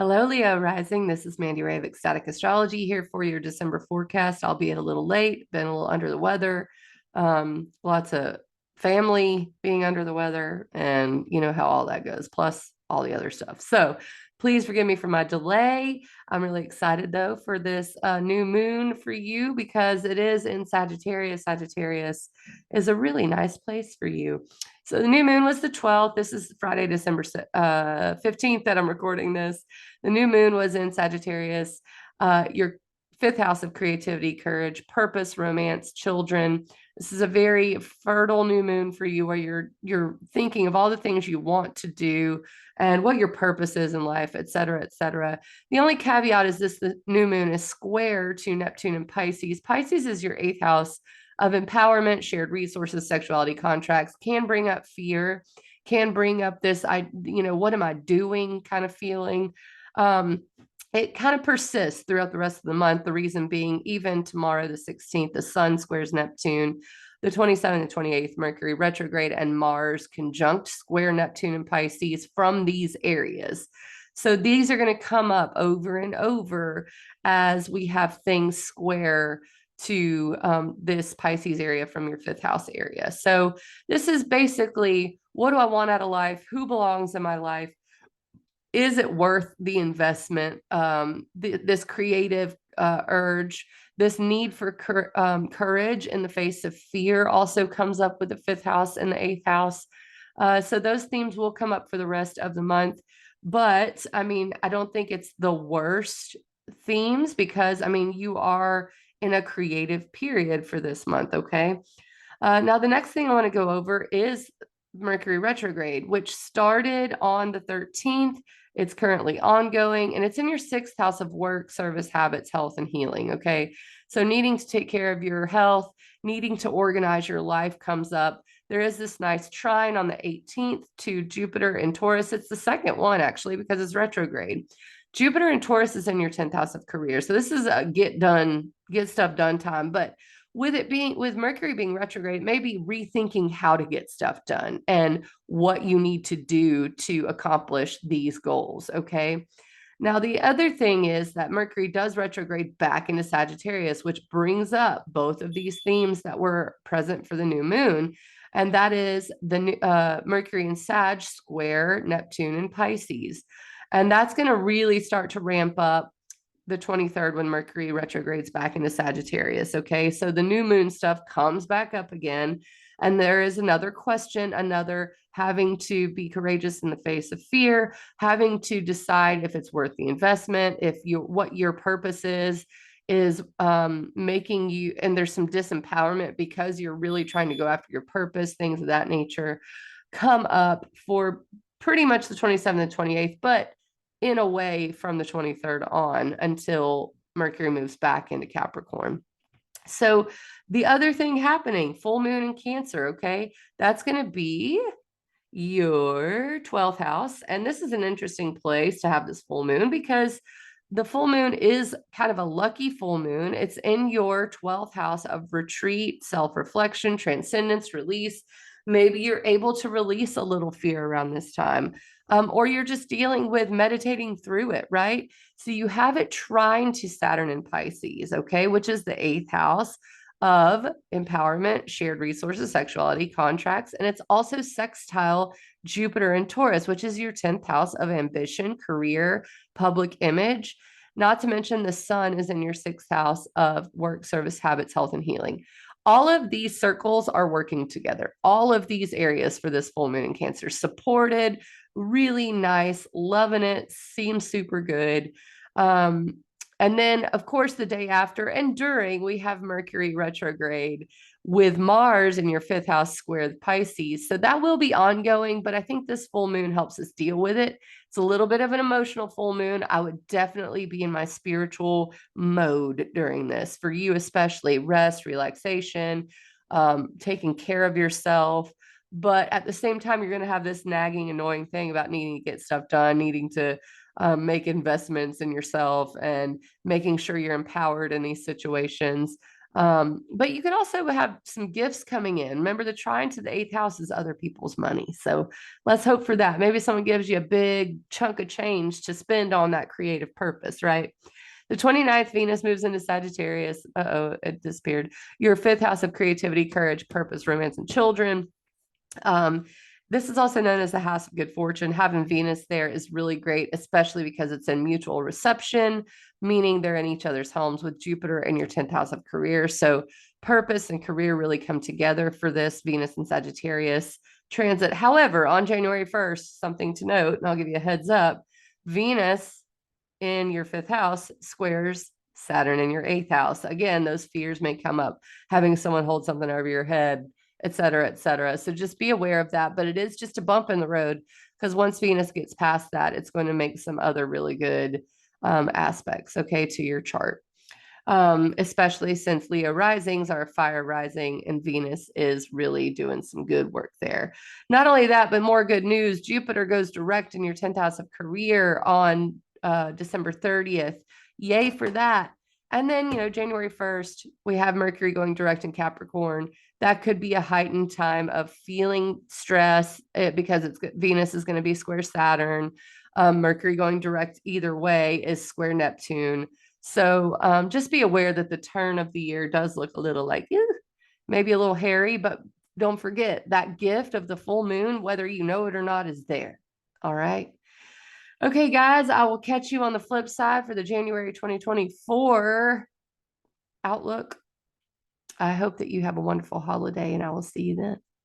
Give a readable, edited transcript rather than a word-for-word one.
Hello, Leo Rising. This is Mandy Ray of Ecstatic Astrology here for your December forecast. Albeit a little late, been a little under the weather. Lots of family being under the weather, and you know how all that goes, plus all the other stuff. So please forgive me for my delay. I'm really excited though for this new moon for you because it is in Sagittarius. Sagittarius is a really nice place for you. So the new moon was the 12th. This is Friday, December 15th that I'm recording this. The new moon was in Sagittarius, your fifth house of creativity, courage, purpose, romance, children. This is a very fertile new moon for you where you're thinking of all the things you want to do and what your purpose is in life, et cetera, et cetera. The only caveat is this: the new moon is square to Neptune and Pisces. Pisces is your eighth house of empowerment, shared resources, sexuality, contracts, can bring up fear, can bring up this, what am I doing kind of feeling. Um, it kind of persists throughout the rest of the month. The reason being, even tomorrow, the 16th, the sun squares Neptune, the 27th and 28th, Mercury retrograde, and Mars conjunct square Neptune and Pisces from these areas. So these are going to come up over and over as we have things square to this Pisces area from your fifth house area. So this is basically, what do I want out of life? Who belongs in my life? Is it worth the investment? This creative urge, this need for courage in the face of fear also comes up with the fifth house and the eighth house. So those themes will come up for the rest of the month. But I mean, I don't think it's the worst themes because I mean, you are in a creative period for this month. Okay. Now, the next thing I want to go over is Mercury retrograde, which started on the 13th. It's currently ongoing and it's in your sixth house of work, service, habits, health, and healing. Okay. So, needing to take care of your health, needing to organize your life comes up. There is this nice trine on the 18th to Jupiter in Taurus. It's the second one, actually, because it's retrograde. Jupiter in Taurus is in your 10th house of career. So, this is a get stuff done time. But with Mercury being retrograde, maybe rethinking how to get stuff done and what you need to do to accomplish these goals. Okay. Now, the other thing is that Mercury does retrograde back into Sagittarius, which brings up both of these themes that were present for the new moon. And that is the Mercury and Sag square Neptune and Pisces. And that's going to really start to ramp up the 23rd when Mercury retrogrades back into Sagittarius. Okay. So the new moon stuff comes back up again. And there is another question, another having to be courageous in the face of fear, having to decide if it's worth the investment, if what your purpose is making you, and there's some disempowerment because you're really trying to go after your purpose, things of that nature come up for pretty much the 27th and 28th, but in a way from the 23rd on until Mercury moves back into Capricorn. So the other thing happening, full moon in Cancer, okay, that's going to be your 12th house. And this is an interesting place to have this full moon because the full moon is kind of a lucky full moon. It's in your 12th house of retreat, self-reflection, transcendence, release. Maybe you're able to release a little fear around this time, or you're just dealing with meditating through it, right? So you have it trine to Saturn and Pisces, okay, which is the eighth house of empowerment, shared resources, sexuality, contracts, and it's also sextile Jupiter and Taurus, which is your 10th house of ambition, career, public image. Not to mention the sun is in your sixth house of work, service, habits, health, and healing. All of these circles are working together. All of these areas for this full moon in Cancer supported, really nice, loving it, seems super good. And then, of course, the day after and during, we have Mercury retrograde with Mars in your fifth house square Pisces. So that will be ongoing, but I think this full moon helps us deal with it. It's a little bit of an emotional full moon. I would definitely be in my spiritual mode during this. For you, especially rest, relaxation, taking care of yourself. But at the same time, you're going to have this nagging, annoying thing about needing to get stuff done, needing to make investments in yourself and making sure you're empowered in these situations. But you could also have some gifts coming in. Remember, the trine to the eighth house is other people's money. So let's hope for that. Maybe someone gives you a big chunk of change to spend on that creative purpose, right? The 29th, Venus moves into Sagittarius. Uh-oh, it disappeared. Your fifth house of creativity, courage, purpose, romance, and children. Um, this is also known as the house of good fortune. Having Venus there is really great, especially because it's in mutual reception, meaning they're in each other's homes with Jupiter in your 10th house of career. So purpose and career really come together for this Venus and Sagittarius transit. However, on January 1st, something to note, and I'll give you a heads up, Venus in your fifth house squares Saturn in your eighth house. Again, those fears may come up, having someone hold something over your head, et cetera, et cetera. So just be aware of that. But it is just a bump in the road because once Venus gets past that, it's going to make some other really good aspects, okay, to your chart. Especially since Leo risings are fire rising and Venus is really doing some good work there. Not only that, but more good news. Jupiter goes direct in your 10th house of career on December 30th. Yay for that. And then, January 1st, we have Mercury going direct in Capricorn. That could be a heightened time of feeling stress because Venus is going to be square Saturn. Mercury going direct either way is square Neptune. So just be aware that the turn of the year does look a little like maybe a little hairy, but don't forget that gift of the full moon, whether you know it or not, is there. All right. Okay, guys, I will catch you on the flip side for the January 2024 outlook. I hope that you have a wonderful holiday and I will see you then.